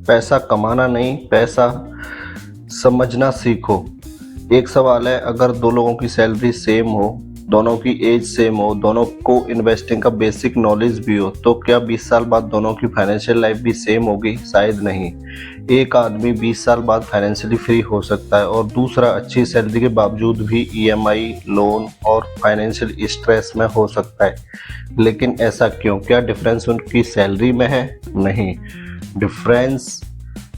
पैसा कमाना नहीं, पैसा समझना सीखो। एक सवाल है, अगर दो लोगों की सैलरी सेम हो, दोनों की एज सेम हो, दोनों को इन्वेस्टिंग का बेसिक नॉलेज भी हो, तो क्या 20 साल बाद दोनों की फाइनेंशियल लाइफ भी सेम होगी? शायद नहीं। एक आदमी 20 साल बाद फाइनेंशियली फ्री हो सकता है और दूसरा अच्छी सैलरी के बावजूद भी ईएमआई, लोन और फाइनेंशियल स्ट्रेस में हो सकता है। लेकिन ऐसा क्यों? क्या डिफरेंस उनकी सैलरी में है? नहीं, डिफरेंस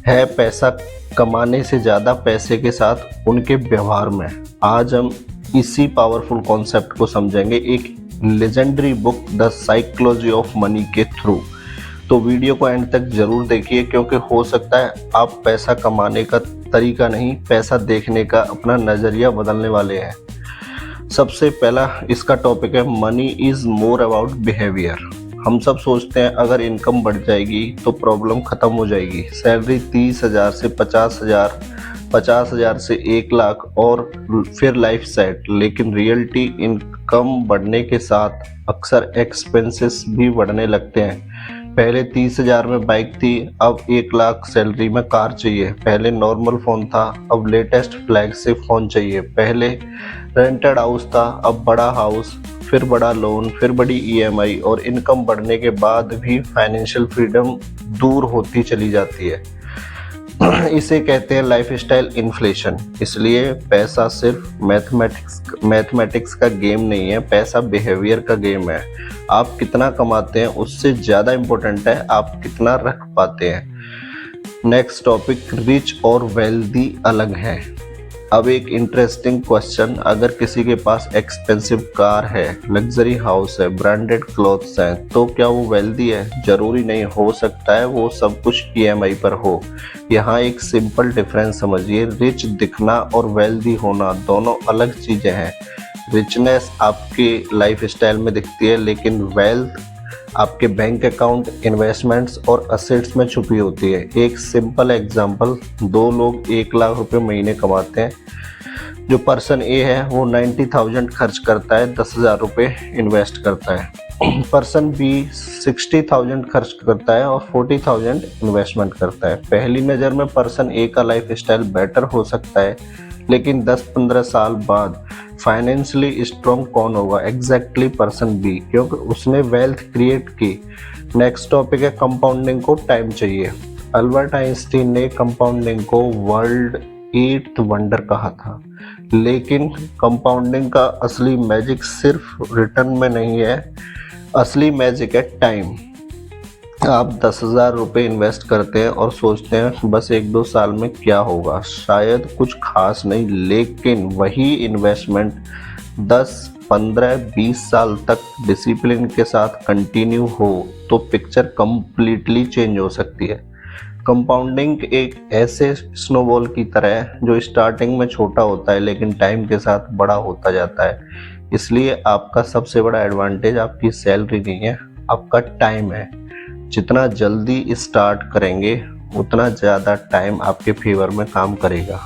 है पैसा कमाने से ज़्यादा पैसे के साथ उनके व्यवहार में। आज हम इसी पावरफुल कॉन्सेप्ट को समझेंगे एक legendary book the psychology of money के थ्रू। तो वीडियो को एंड तक जरूर देखिए, क्योंकि हो सकता है आप पैसा कमाने का तरीका नहीं, पैसा देखने का अपना नज़रिया बदलने वाले हैं। सबसे पहला इसका टॉपिक है, money is more about behaviour. हम सब सोचते हैं अगर इनकम बढ़ जाएगी तो प्रॉब्लम ख़त्म हो जाएगी। सैलरी 30,000 से 50,000, 50,000 से 1 लाख और फिर लाइफ सेट। लेकिन रियलिटी, इनकम बढ़ने के साथ अक्सर एक्सपेंसेस भी बढ़ने लगते हैं। पहले 30,000 में बाइक थी, अब 1 लाख सैलरी में कार चाहिए। पहले नॉर्मल फ़ोन था, अब लेटेस्ट फ्लैगशिप फ़ोन चाहिए। पहले रेंटेड हाउस था, अब बड़ा हाउस, फिर बड़ा लोन, फिर बड़ी ईएमआई। और इनकम बढ़ने के बाद भी फाइनेंशियल फ्रीडम दूर होती चली जाती है। इसे कहते हैं लाइफस्टाइल इन्फ्लेशन। इसलिए पैसा सिर्फ मैथमेटिक्स का गेम नहीं है, पैसा बिहेवियर का गेम है। आप कितना कमाते हैं उससे ज़्यादा इम्पोर्टेंट है आप कितना रख पाते हैं। नेक्स्ट टॉपिक, रिच और वेल्दी अलग है। अब एक इंटरेस्टिंग क्वेश्चन, अगर किसी के पास एक्सपेंसिव कार है, लग्जरी हाउस है, ब्रांडेड क्लॉथ्स हैं, तो क्या वो वेल्दी है? जरूरी नहीं, हो सकता है वो सब कुछ ईएमआई पर हो। यहाँ एक सिंपल डिफरेंस समझिए, रिच दिखना और वेल्दी होना दोनों अलग चीज़ें हैं। रिचनेस आपके लाइफस्टाइल में दिखती है, लेकिन वेल्थ आपके बैंक अकाउंट, इन्वेस्टमेंट्स और असेट्स में छुपी होती है। एक सिंपल एग्जांपल, दो लोग 1 लाख रुपए महीने कमाते हैं। जो पर्सन ए है वो 90,000 खर्च करता है, 10,000 रुपये इन्वेस्ट करता है। पर्सन बी 60,000 खर्च करता है और 40,000 इन्वेस्टमेंट करता है। पहली नज़र में पर्सन ए का लाइफ स्टाइल बेटर हो सकता है, लेकिन 10-15 साल बाद फाइनेंशियली स्ट्रॉन्ग कौन होगा? एग्जैक्टली पर्सन बी, क्योंकि उसने वेल्थ क्रिएट की। नेक्स्ट टॉपिक है, कंपाउंडिंग को टाइम चाहिए। अल्बर्ट आइंस्टीन ने कंपाउंडिंग को वर्ल्ड 8th वंडर कहा था, लेकिन कंपाउंडिंग का असली मैजिक सिर्फ रिटर्न में नहीं है, असली मैजिक है टाइम। आप 10,000 रुपये इन्वेस्ट करते हैं और सोचते हैं बस 1-2 साल में क्या होगा, शायद कुछ खास नहीं। लेकिन वही इन्वेस्टमेंट 10, 15, 20 साल तक डिसिप्लिन के साथ कंटिन्यू हो तो पिक्चर कंप्लीटली चेंज हो सकती है। कंपाउंडिंग एक ऐसे स्नोबॉल की तरह है जो स्टार्टिंग में छोटा होता है लेकिन टाइम के साथ बड़ा होता जाता है। इसलिए आपका सबसे बड़ा एडवांटेज आपकी सैलरी नहीं है, आपका टाइम है। जितना जल्दी स्टार्ट करेंगे उतना ज़्यादा टाइम आपके फेवर में काम करेगा।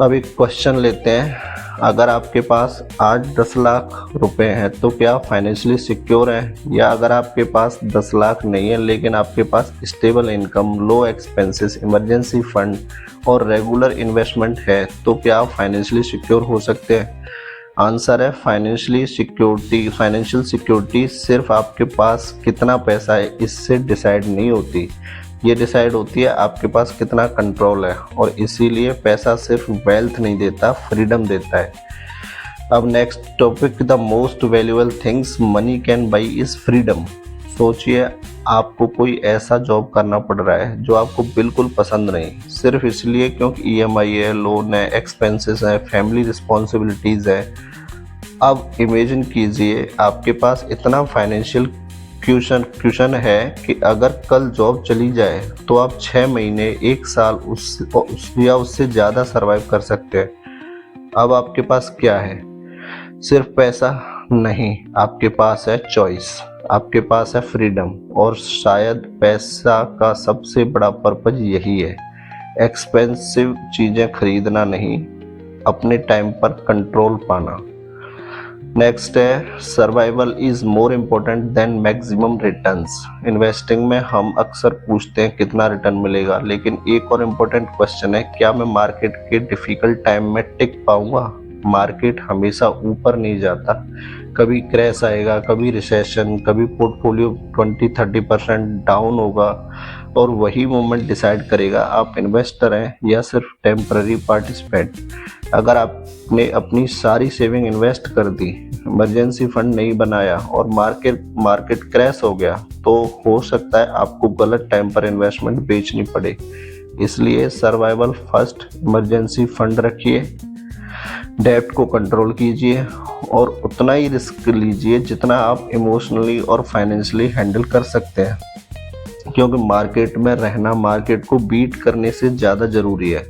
अब एक क्वेश्चन लेते हैं, अगर आपके पास आज 10 लाख रुपए हैं तो क्या फाइनेंशियली सिक्योर हैं? या अगर आपके पास 10 लाख नहीं है लेकिन आपके पास स्टेबल इनकम, लो एक्सपेंसेस, इमरजेंसी फंड और रेगुलर इन्वेस्टमेंट है, तो क्या आप फाइनेंशियली सिक्योर हो सकते हैं? आंसर है, फाइनेंशियल सिक्योरिटी सिर्फ आपके पास कितना पैसा है इससे डिसाइड नहीं होती, ये डिसाइड होती है आपके पास कितना कंट्रोल है। और इसीलिए पैसा सिर्फ वेल्थ नहीं देता, फ्रीडम देता है। अब next topic, the most valuable things money can buy is freedom. सोचिए, आपको कोई ऐसा जॉब करना पड़ रहा है जो आपको बिल्कुल पसंद नहीं, सिर्फ इसलिए क्योंकि ईएमआई है, लोन है, एक्सपेंसेस है, फैमिली रिस्पॉन्सिबिलिटीज़ है। अब इमेजिन कीजिए आपके पास इतना फाइनेंशियल क्यूशन है कि अगर कल जॉब चली जाए तो आप 6 महीने, 1 साल या उससे ज़्यादा सर्वाइव कर सकते हैं। अब आपके पास क्या है? सिर्फ पैसा नहीं, आपके पास है चॉइस, आपके पास है फ्रीडम। और शायद पैसा का सबसे बड़ा पर्पज यही है, एक्सपेंसिव चीज़ें खरीदना नहीं, अपने टाइम पर कंट्रोल पाना। नेक्स्ट है survival is more important then maximum returns. Investing में हम अक्सर पूछते हैं कितना रिटर्न मिलेगा, लेकिन एक और इम्पोर्टेंट क्वेश्चन है, क्या मैं मार्केट के डिफिकल्ट टाइम में टिक पाऊंगा। मार्केट हमेशा ऊपर नहीं जाता, कभी क्रैश आएगा, कभी रिसेशन, कभी पोर्टफोलियो 20-30% डाउन होगा, और वही मोमेंट डिसाइड करेगा आप इन्वेस्टर हैं या सिर्फ टेम्पररी पार्टिसिपेंट। अगर आपने अपनी सारी सेविंग इन्वेस्ट कर दी, इमरजेंसी फंड नहीं बनाया और मार्केट क्रैश हो गया, तो हो सकता है आपको गलत टाइम पर इन्वेस्टमेंट बेचनी पड़े। इसलिए सर्वाइवल फर्स्ट, इमरजेंसी फंड रखिए, डेब्ट को कंट्रोल कीजिए और उतना ही रिस्क लीजिए जितना आप इमोशनली और फाइनेंशियली हैंडल कर सकते हैं, क्योंकि मार्केट में रहना मार्केट को बीट करने से ज़्यादा ज़रूरी है।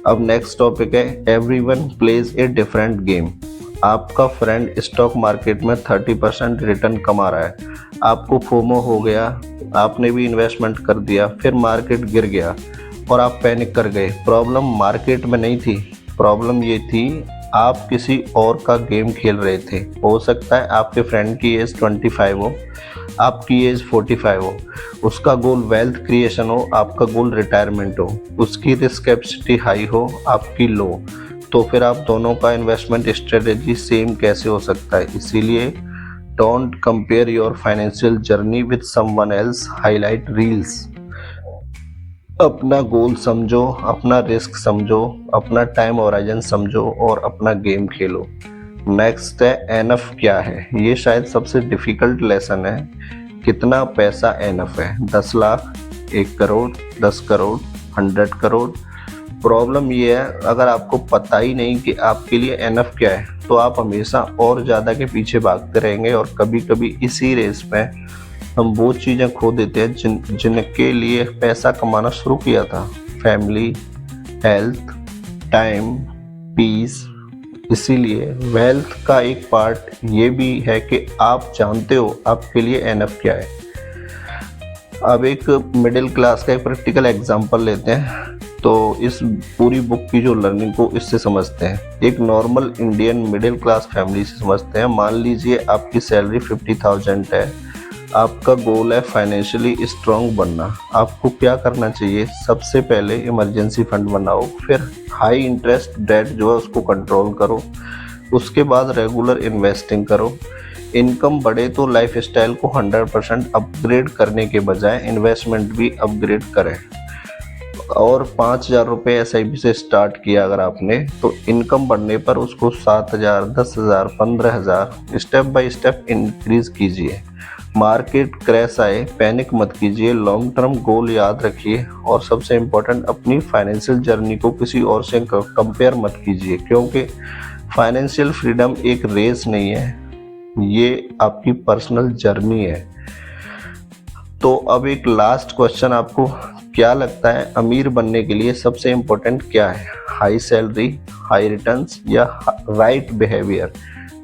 अब नेक्स्ट टॉपिक है everyone plays a different game. आपका फ्रेंड स्टॉक मार्केट में 30% रिटर्न कमा रहा है, आपको फोमो हो गया, आपने भी इन्वेस्टमेंट कर दिया, फिर मार्केट गिर गया और आप पैनिक कर गए। प्रॉब्लम मार्केट में नहीं थी, प्रॉब्लम ये थी आप किसी और का गेम खेल रहे थे। हो सकता है आपके फ्रेंड की एज 25 हो, आपकी एज 45 हो, उसका गोल वेल्थ क्रिएशन हो, आपका गोल रिटायरमेंट हो, उसकी रिस्क कैपेसिटी हाई हो, आपकी लो, तो फिर आप दोनों का इन्वेस्टमेंट स्ट्रेटेजी सेम कैसे हो सकता है। इसीलिए don't compare your financial journey with someone else highlight reels. अपना गोल समझो, अपना रिस्क समझो, अपना टाइम होराइजन समझो और अपना गेम खेलो। नेक्स्ट है एनफ क्या है। ये शायद सबसे डिफिकल्ट लेसन है। कितना पैसा एनफ है? 10 लाख, 1 करोड़, 10 करोड़, 100 करोड़। प्रॉब्लम ये है, अगर आपको पता ही नहीं कि आपके लिए एनफ क्या है, तो आप हमेशा और ज़्यादा के पीछे भागते रहेंगे और कभी कभी इसी रेस में हम वो चीज़ें खो देते हैं जिनके लिए पैसा कमाना शुरू किया था। Family, health, time, peace. इसीलिए वेल्थ का एक पार्ट ये भी है कि आप जानते हो आपके लिए एनफ क्या है। अब एक मिडिल क्लास का एक प्रैक्टिकल एग्जांपल लेते हैं, तो इस पूरी बुक की जो लर्निंग को इससे समझते हैं। एक normal Indian middle class family से समझते हैं। मान लीजिए आपकी सैलरी 50,000 है, आपका गोल है फाइनेंशियली स्ट्रांग बनना। आपको क्या करना चाहिए? सबसे पहले इमरजेंसी फंड बनाओ, फिर हाई इंटरेस्ट डेट जो है उसको कंट्रोल करो, उसके बाद रेगुलर इन्वेस्टिंग करो। इनकम बढ़े तो लाइफस्टाइल को 100% अपग्रेड करने के बजाय इन्वेस्टमेंट भी अपग्रेड करें। और 5,000 रुपये SIP से स्टार्ट किया अगर आपने, तो इनकम बढ़ने पर उसको 7,000, 10,000, 15,000 स्टेप बाय स्टेप इंक्रीज कीजिए। मार्केट क्रैश आए पैनिक मत कीजिए, लॉन्ग टर्म गोल याद रखिए और सबसे इम्पोर्टेंट अपनी फाइनेंशियल जर्नी को किसी और से कंपेयर मत कीजिए, क्योंकि फाइनेंशियल फ्रीडम एक रेस नहीं है, ये आपकी पर्सनल जर्नी है। तो अब एक लास्ट क्वेश्चन, आपको क्या लगता है अमीर बनने के लिए सबसे इम्पोर्टेंट क्या है? हाई सैलरी, हाई रिटर्न्स या राइट बिहेवियर?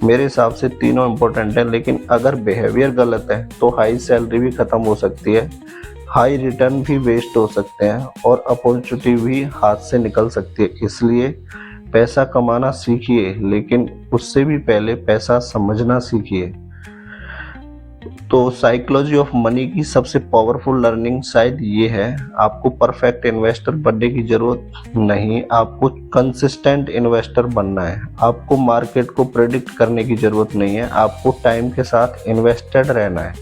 मेरे हिसाब से तीनों इम्पोर्टेंट है, लेकिन अगर बिहेवियर गलत है तो हाई सैलरी भी ख़त्म हो सकती है, हाई रिटर्न भी वेस्ट हो सकते हैं और अपॉर्चुनिटी भी हाथ से निकल सकती है। इसलिए पैसा कमाना सीखिए, लेकिन उससे भी पहले पैसा समझना सीखिए। तो साइकोलॉजी ऑफ मनी की सबसे पावरफुल लर्निंग शायद ये है, आपको परफेक्ट इन्वेस्टर बनने की ज़रूरत नहीं, आपको कंसिस्टेंट इन्वेस्टर बनना है। आपको मार्केट को प्रेडिक्ट करने की ज़रूरत नहीं है, आपको टाइम के साथ इन्वेस्टेड रहना है।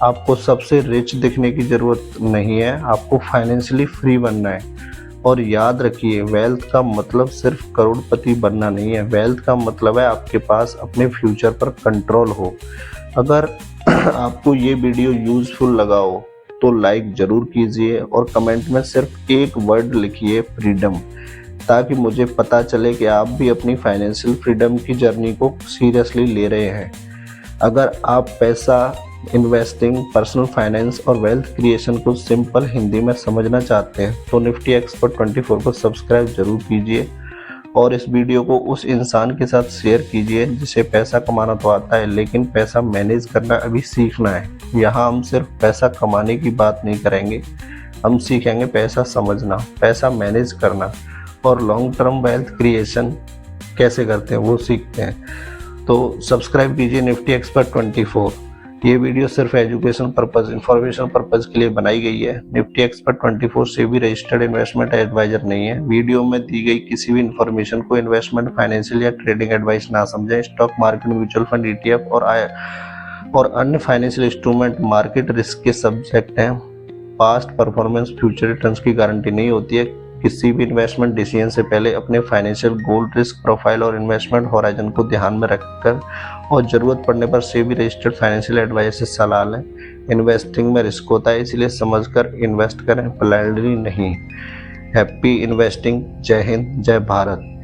आपको सबसे रिच दिखने की ज़रूरत नहीं है, आपको फाइनेंशियली फ्री बनना है। और याद रखिए, वेल्थ का मतलब सिर्फ करोड़पति बनना नहीं है, वेल्थ का मतलब है आपके पास अपने फ्यूचर पर कंट्रोल हो। अगर आपको ये वीडियो यूज़फुल लगा हो तो लाइक ज़रूर कीजिए और कमेंट में सिर्फ एक वर्ड लिखिए, फ्रीडम, ताकि मुझे पता चले कि आप भी अपनी फाइनेंशियल फ्रीडम की जर्नी को सीरियसली ले रहे हैं। अगर आप पैसा, इन्वेस्टिंग, पर्सनल फाइनेंस और वेल्थ क्रिएशन को सिंपल हिंदी में समझना चाहते हैं तो निफ्टी एक्सपर्ट 24 को सब्सक्राइब जरूर कीजिए और इस वीडियो को उस इंसान के साथ शेयर कीजिए जिसे पैसा कमाना तो आता है, लेकिन पैसा मैनेज करना अभी सीखना है। यहाँ हम सिर्फ पैसा कमाने की बात नहीं करेंगे, हम सीखेंगे पैसा समझना, पैसा मैनेज करना और लॉन्ग टर्म वेल्थ क्रिएशन कैसे करते हैं वो सीखते हैं। तो सब्सक्राइब कीजिए निफ्टी एक्सपर्ट 24। ये वीडियो सिर्फ एजुकेशन पर्पज, इंफॉर्मेशन पर्पज के लिए बनाई गई है। निफ्टी एक्सपर्ट 24 से भी रजिस्टर्ड इन्वेस्टमेंट एडवाइजर नहीं है। वीडियो में दी गई किसी भी इंफॉर्मेशन को इन्वेस्टमेंट, फाइनेंशियल या ट्रेडिंग एडवाइस ना समझें। Stock market, mutual fund, ETF और अन्य फाइनेंशियल इंस्ट्रूमेंट मार्केट रिस्क के सब्जेक्ट हैं। पास्ट परफॉर्मेंस फ्यूचर रिटर्न्स की गारंटी नहीं होती है। किसी भी इन्वेस्टमेंट डिसीजन से पहले अपने फाइनेंशियल गोल, रिस्क प्रोफाइल और इन्वेस्टमेंट होराइजन को ध्यान में रखकर और ज़रूरत पड़ने पर सेबी रजिस्टर्ड फाइनेंशियल एडवाइजर से सलाह लें। इन्वेस्टिंग में रिस्क होता है, इसलिए समझकर इन्वेस्ट करें, ब्लाइंडली नहीं। Happy investing. जय हिंद, जय भारत।